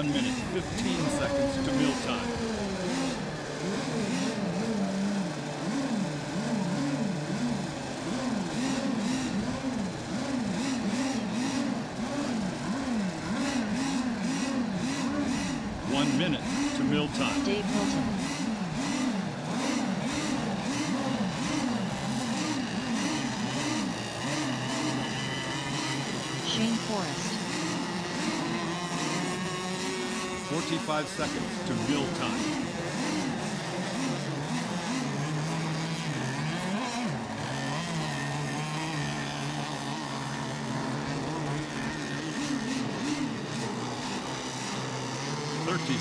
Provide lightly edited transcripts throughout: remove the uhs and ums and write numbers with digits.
1 minute, 15 seconds to meal time. One minute to meal time. Dave Hilton. Shane Forrest. 45 seconds to meal time.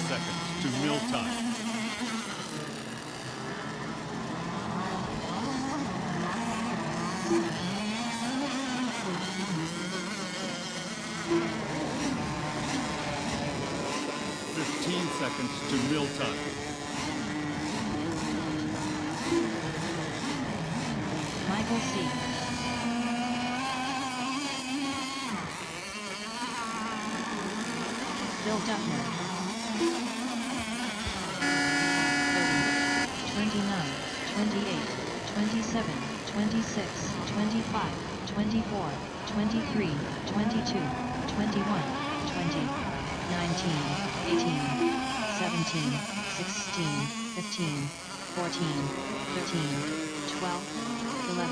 Seconds to meal time. Seconds to meal time. Michael C. Bill Duffner. 30, 29, 28, 27, 26, 25, 24, 23, 22, 21, 20, 19, 18, 17, 16, 15, 14, 13, 12, 11,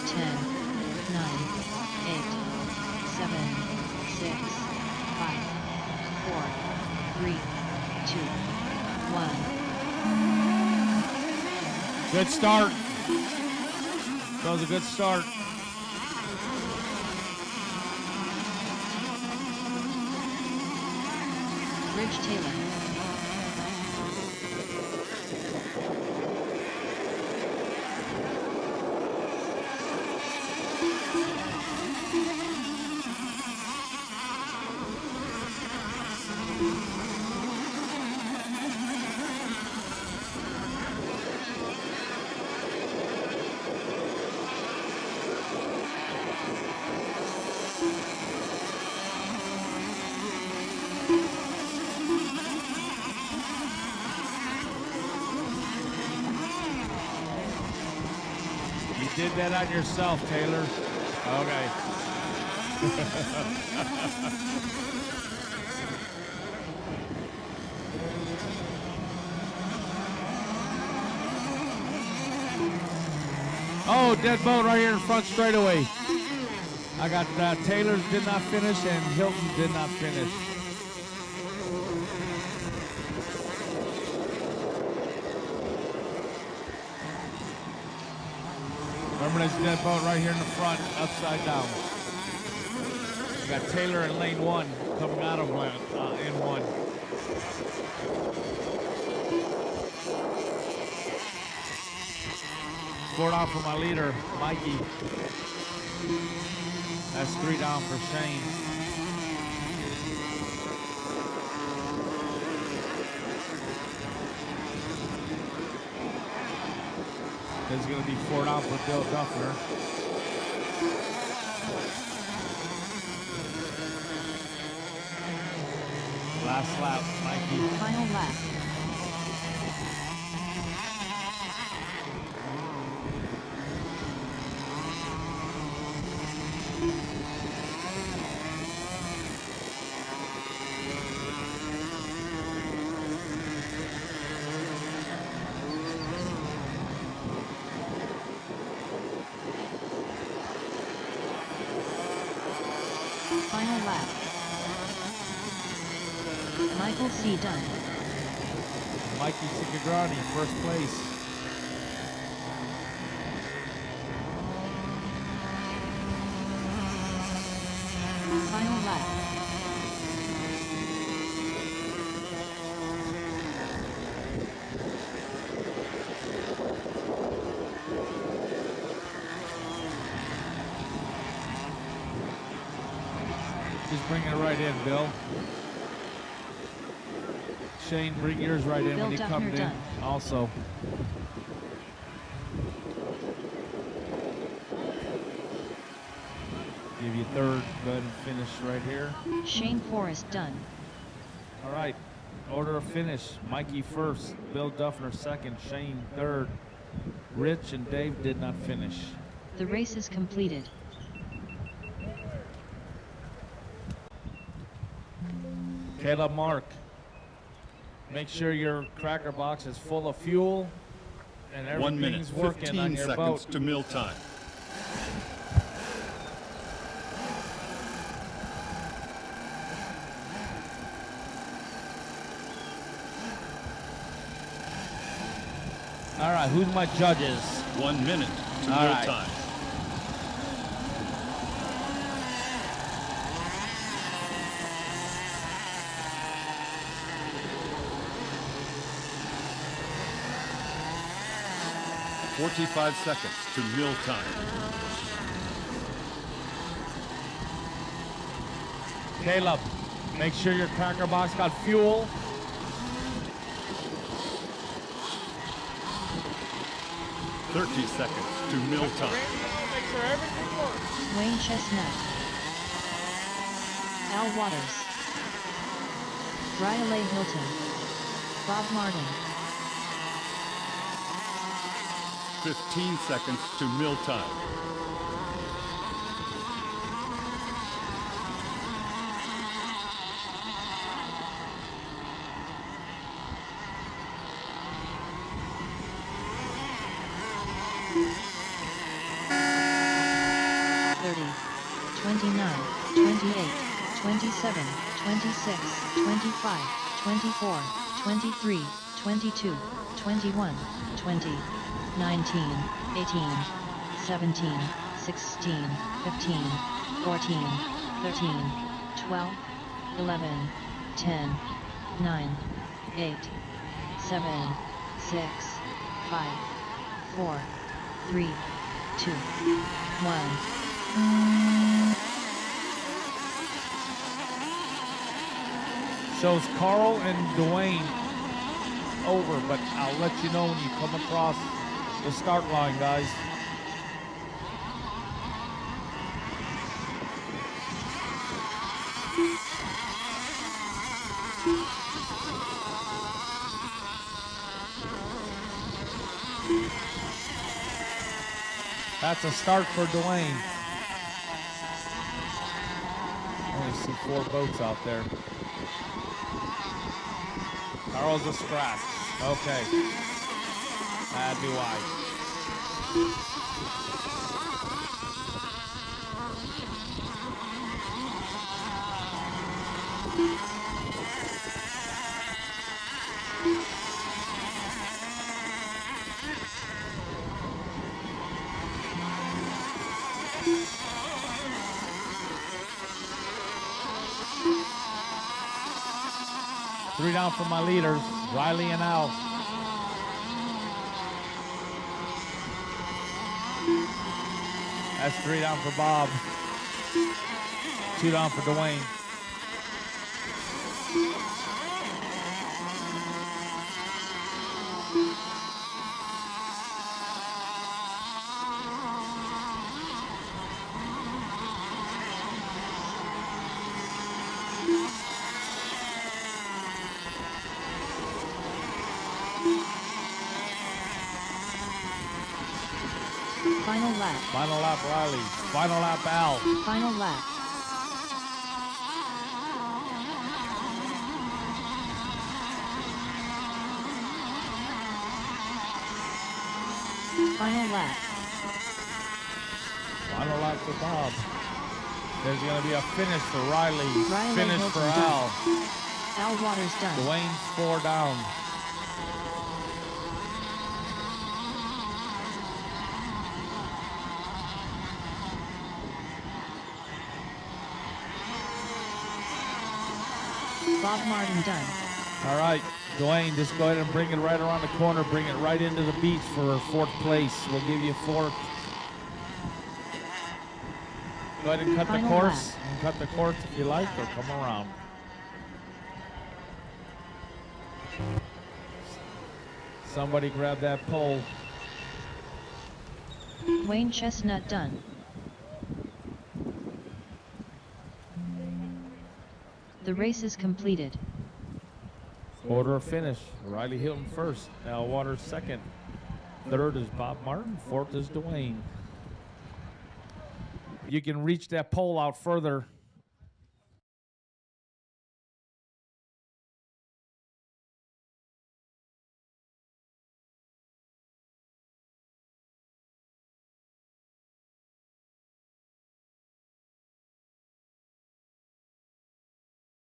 10, 9, 8, 7, 6, 5, 4, 3, 2, 1. Good start. That was a good start. Ridge Taylor. Did that on yourself, Taylor. Okay. Oh, dead boat right here in front straightaway. I got Taylor did not finish and Hilton did not finish. Remember this dead boat right here in the front, upside down. We got Taylor in lane 1 coming out of in 1. Four down for my leader, Mikey. That's 3 down for Shane. There's going to be 4 down for Bill Duffner. Last lap, Mikey. Final lap. Final lap. Michael C. Dunn. Mikey Cicagrani, first place. Final lap. Just bring it right in, Bill. Shane, bring yours right in Bill when you Duffner come in done. also. Give you third, go ahead and finish right here. Shane Forrest done. All right. Order of finish. Mikey first. Bill Duffner second. Shane third. Rich and Dave did not finish. The race is completed. Caleb Mark. Make sure your cracker box is full of fuel and 1 minute, everything's working on 15 your seconds boat. to meal time. All right, who's my judges? 1 minute to All meal right. time. "45 seconds to meal time. Caleb, make sure your cracker box got fuel. "30 seconds to meal time. Wayne Chestnut. Al Waters. Riley Hilton. Bob Martin. 15 seconds to meal time. Thirty, 29, 28, 27, 26, 25, 24, 23, 22, 21, 20, 19, 18, 17, 16, 15, 14, 13, 12, 11, 10, 9, 8, 7, 6, 5, 4, 3, 2, 1. Shows Carl and Dwayne over, but I'll let you know when you come across the start line, guys. That's a start for Dwayne. Only see 4 boats out there. Carl's a scratch. Okay. That'd be why. Three down for my leaders, Riley and Al. That's 3 down for Bob. 2 down for Dwayne. Final lap. Final lap Riley. Final lap Al. Final lap. Final lap. Final lap for Bob. There's going to be a finish for Riley. Riley Finish Hilton for done. Al. Al Waters done. Dwayne's 4 down. Bob Martin done. All right, Dwayne, just go ahead and bring it right around the corner. Bring it right into the beach for 4th place. We'll give you 4th. Go ahead and cut the Final course. lap. And cut the course if you like, or come around. Somebody grab that pole. Wayne Chestnut done. The race is completed. Order of finish. Riley Hilton first. Al Waters second. Third is Bob Martin. Fourth is Dwayne. You can reach that pole out further